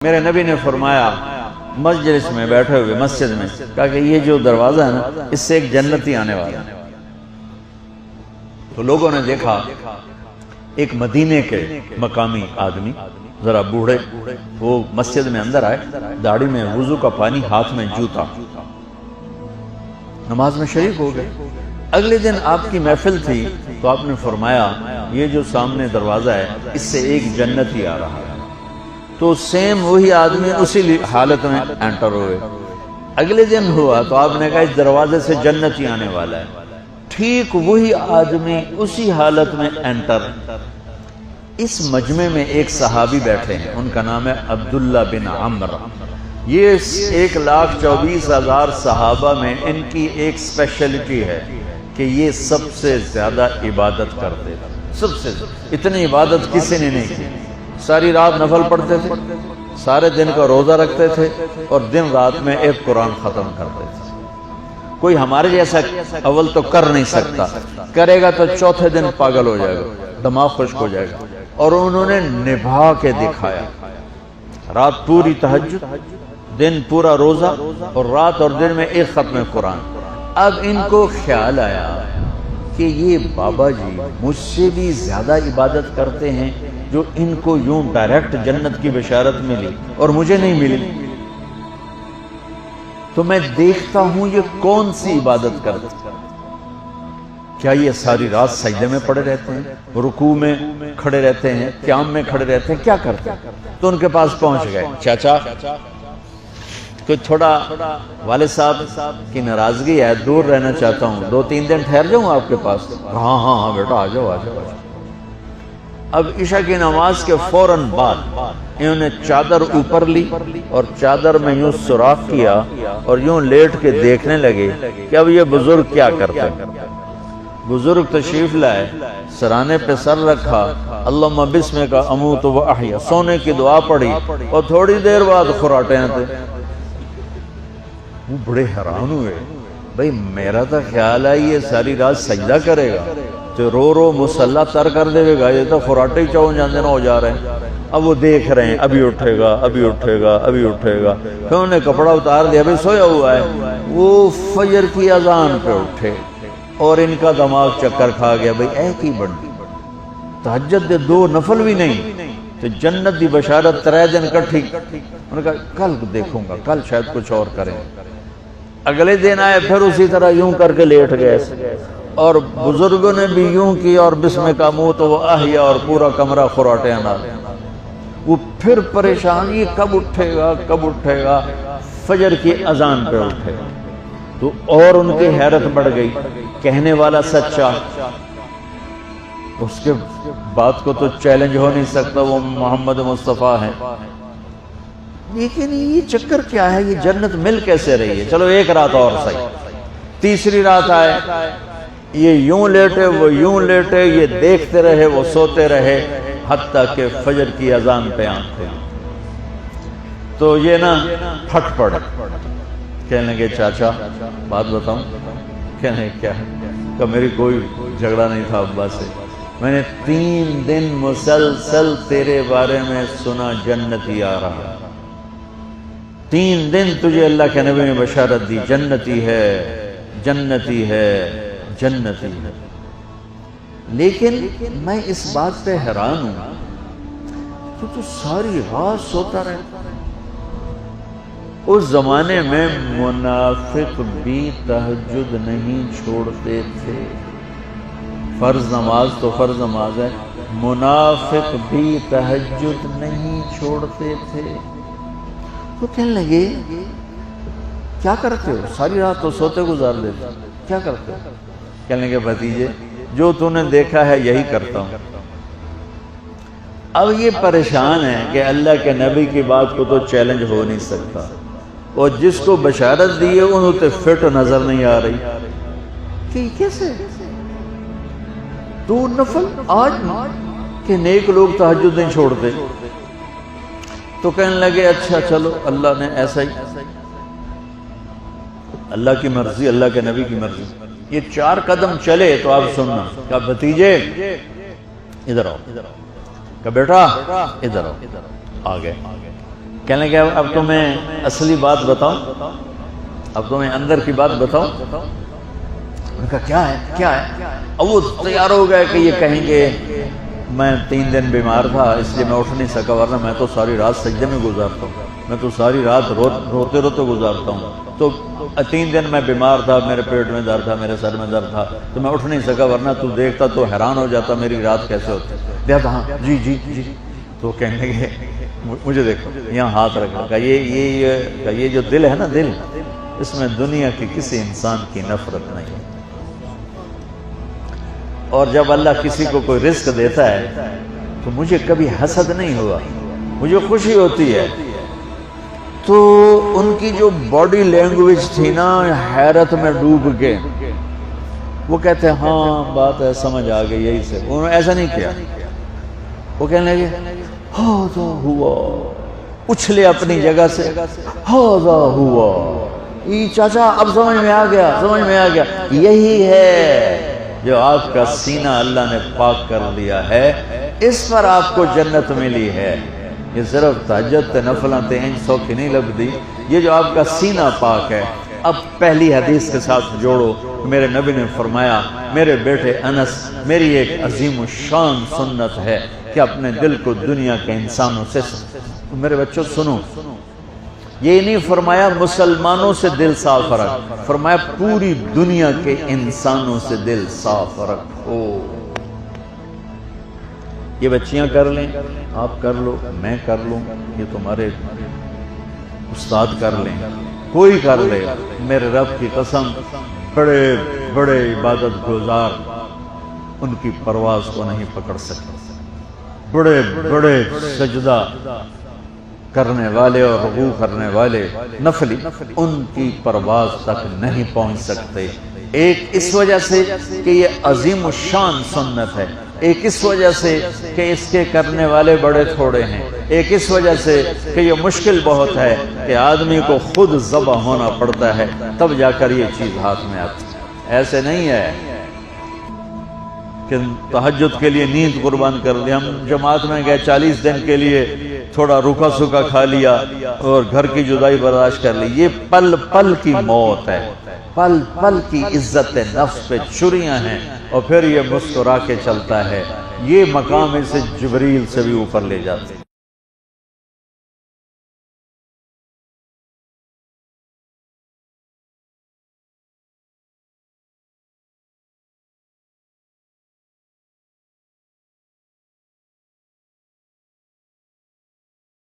میرے نبی نے فرمایا مجلس میں بیٹھے ہوئے مسجد میں، کہا کہ یہ جو دروازہ ہے نا اس سے ایک جنتی آنے والا ہے۔ تو لوگوں نے دیکھا ایک مدینے کے مقامی آدمی ذرا بوڑھے، وہ مسجد میں اندر آئے، داڑھی میں وضو کا پانی، ہاتھ میں جوتا، نماز میں شریک ہو گئے۔ اگلے دن آپ کی محفل تھی تو آپ نے فرمایا یہ جو سامنے دروازہ ہے اس سے ایک جنتی آ رہا ہے۔ تو سیم وہی آدمی اسی حالت میں انٹر ہوئے۔ اگلے دن ہوا تو آپ نے کہا اس دروازے سے جنتی آنے والا ہے، ٹھیک وہی آدمی اسی حالت میں انٹر۔ اس مجمع میں ایک صحابی بیٹھے ہیں، ان کا نام ہے عبداللہ بن عمر۔ یہ 1,24,000 صحابہ میں ان کی ایک اسپیشلٹی ہے کہ یہ سب سے زیادہ عبادت کرتے تھے، سب سے اتنی عبادت کسی نے نہیں کی۔ ساری رات نفل پڑھتے تھے، سارے دن کا روزہ رکھتے تھے، اور دن رات میں ایک قرآن ختم کرتے تھے۔ کوئی ہمارے جیسا اول تو کر نہیں سکتا، کرے گا تو چوتھے دن پاگل ہو جائے گا، دماغ خشک ہو جائے گا۔ اور انہوں نے نبھا کے دکھایا، رات پوری تہجد، دن پورا روزہ، اور رات اور دن میں ایک ختم قرآن۔ اب ان کو خیال آیا کہ یہ بابا جی مجھ سے بھی زیادہ عبادت کرتے ہیں، جو ان کو یوں ڈائریکٹ جنت کی بشارت ملی اور مجھے نہیں ملی، تو میں دیکھتا ہوں یہ کون سی عبادت کرتے ہیں۔ کیا یہ ساری رات سجدے میں پڑے رہتے ہیں، رکوع میں کھڑے رہتے ہیں، قیام میں کھڑے رہتے ہیں، کیا کرتے ہیں؟ تو ان کے پاس پہنچ گئے، چاچا کوئی تھوڑا والد صاحب کی ناراضگی ہے، دور رہنا چاہتا ہوں، 2-3 دن ٹھہر جاؤں آپ کے پاس؟ ہاں ہاں ہاں بیٹا آ جاؤ آ جاؤ۔ اب عشاء کی نماز کے فوراً بعد انہوں نے چادر اوپر لی اور چادر میں یوں سوراخ کیا اور یوں لیٹ کے دیکھنے لگے کہ اب یہ بزرگ کیا کرتے ہیں۔ بزرگ تشریف لائے، سرانے پہ سر رکھا، اللہم بسمک اموت و احیا، سونے کی دعا پڑھی، اور تھوڑی دیر بعد خراٹے آتے۔ وہ بڑے حیران ہوئے، بھئی میرا تو خیال ہے یہ ساری رات سجدہ کرے گا تو رو رو مسلح تر کر دے گا، یہ تو خراٹے ہی چاہوں جاندے نہ ہو جا رہے ہیں۔ اب وہ دیکھ رہے ہیں ابھی اٹھے گا ابھی اٹھے گا ابھی اٹھے گا، پھر انہوں نے کپڑا اتار دیا، بھئی سویا ہوا ہے۔ وہ فجر کی اذان پہ اٹھے اور ان کا دماغ چکر کھا گیا، بھئی اے کی بڑی تہجد دے 2 نفل بھی نہیں تو جنت دی بشارت 3 دن کٹھی۔ انہوں نے کہا کل دیکھوں گا، کل شاید کچھ اور کریں۔ اگلے دن آئے، پھر اسی طرح یوں کر کے لیٹ گئے، اور بزرگوں نے بھی یوں کی، اور بسمک اموت و احیا، اور پورا کمرہ خراٹے آنا۔ وہ پھر پریشان، یہ کب اٹھے گا کب اٹھے گا؟ فجر کی اذان پہ اٹھے تو اور ان کی حیرت بڑھ گئی، کہنے والا سچا، اس کے بات کو تو چیلنج ہو نہیں سکتا، وہ محمد مصطفیٰ ہیں، لیکن یہ چکر کیا ہے، یہ جنت مل کیسے رہی ہے؟ چلو ایک رات اور صحیح۔ تیسری رات آئے، یہ یوں لیٹے وہ یوں لیٹے، یہ دیکھتے رہے وہ سوتے رہے، حتیٰ کہ فجر کی اذان پہ آنکھیں۔ تو یہ نا پھٹ پڑے، کہنے لگے چاچا بات بتاؤں؟ کہنے کیا ہے؟ کہ میری کوئی جھگڑا نہیں تھا ابا سے، میں نے 3 دن مسلسل تیرے بارے میں سنا جنتی آ رہا، 3 دن تجھے اللہ کے نبی نے بشارت دی، جنتی ہے جنتی ہے جنتی ہے، لیکن میں اس بات پہ حیران ہوں کہ تو ساری رات سوتا رہتا۔ اس زمانے میں منافق بھی تہجد نہیں چھوڑتے تھے، فرض نماز تو فرض نماز ہے، منافق بھی تہجد نہیں چھوڑتے تھے۔ تو کہنے لگے کیا کرتے ہو؟ ساری رات تو سوتے گزار دیتے، کیا کرتے ہو؟ کہنے لگے بھتیجے جو تو نے دیکھا ہے یہی کرتا ہوں۔ اب یہ پریشان ہے کہ اللہ کے نبی کی بات کو تو چیلنج ہو نہیں سکتا، اور جس کو بشارت دی ہے انہوں تے فٹ نظر نہیں آ رہی کہ کیسے 2 نفل آج کہ نیک لوگ تہجد نہیں چھوڑتے۔ تو کہنے لگے اچھا چلو اللہ نے ایسا ہی، اللہ کی مرضی، اللہ کے نبی کی مرضی۔ یہ 4 قدم چلے تو آپ سننا، کہا بھتیجے ادھر آؤ، کہا بیٹا ادھر آؤ، آ گئے۔ کہنے لگے اب تمہیں اصلی بات بتاؤں، اب تمہیں اندر کی بات بتاؤں؟ ان کا کیا ہے کیا ہے؟ اب وہ تیار ہو گئے کہ یہ کہیں گے میں 3 دن بیمار تھا اس لیے میں اٹھ نہیں سکا، ورنہ میں تو ساری رات سجدے میں گزارتا ہوں، میں تو ساری رات روتے روتے گزارتا ہوں، تو 3 دن میں بیمار تھا، میرے پیٹ میں درد تھا، میرے سر میں درد تھا، تو میں اٹھ نہیں سکا، ورنہ تو دیکھتا تو حیران ہو جاتا میری رات کیسے ہوتی۔ دیکھتا ہاں جی جی جی، تو کہنے لگے مجھے دیکھو یہاں ہاتھ رکھا، کہ یہ جو دل ہے نا، دل اس میں دنیا کی کسی انسان کی نفرت نہیں ہے، اور جب اللہ کسی کو کوئی رزق دیتا ہے تو مجھے کبھی حسد نہیں ہوا، مجھے خوشی ہوتی ہے۔ تو ان کی جو باڈی لینگویج تھی نا، حیرت میں ڈوب کے وہ کہتے ہیں ہاں بات ہے سمجھ آ گئی، یہی سے انہوں نے ایسا نہیں کیا، وہ کہنے لگے ہاذا ہوا، اچھلے اپنی جگہ سے، ہاذا ہوا، یہ چاچا اب سمجھ میں آ گیا، سمجھ میں آ گیا، یہی ہے جو آپ کا سینہ اللہ نے پاک کر دیا ہے، اس پر آپ کو جنت ملی ہے۔ یہ صرف تہجد تے نفلاں تے انج سوکھی نہیں لبدی، یہ جو آپ کا سینہ پاک ہے۔ اب پہلی حدیث کے ساتھ جوڑو، میرے نبی نے فرمایا میرے بیٹے انس، میری ایک عظیم الشان سنت ہے کہ اپنے دل کو دنیا کے انسانوں سے، میرے بچوں سنو، یہ نہیں فرمایا مسلمانوں سے دل صاف رکھ، فرمایا پوری دنیا کے انسانوں سے دل صاف رکھو۔ یہ بچیاں کر لیں، آپ کر لو، میں کر لوں، یہ تمہارے استاد کر لیں، کوئی کر لے، میرے رب کی قسم بڑے بڑے عبادت گزار ان کی پرواز کو نہیں پکڑ سکتے، بڑے بڑے سجدہ کرنے والے اور رکوع کرنے والے نفلی ان کی پرواز تک نہیں پہنچ سکتے۔ ایک اس وجہ سے کہ یہ عظیم الشان سنت ہے، ایک اس وجہ سے کہ اس کے کرنے والے بڑے تھوڑے ہیں، ایک اس وجہ سے کہ یہ مشکل بہت ہے کہ آدمی کو خود ذبح ہونا پڑتا ہے تب جا کر یہ چیز ہاتھ میں آتی ہے۔ ایسے نہیں ہے کہ تہجد کے لیے نیند قربان کر دی، ہم جماعت میں گئے 40 دن کے لیے تھوڑا روکھا سوکھا کھا لیا اور گھر کی جدائی برداشت کر لی، یہ پل پل کی موت ہے، پل پل کی عزت نفس پہ چھریاں ہیں، اور پھر یہ مسکرا کے چلتا ہے، یہ مقام اسے جبریل سے بھی اوپر لے جاتے ہیں۔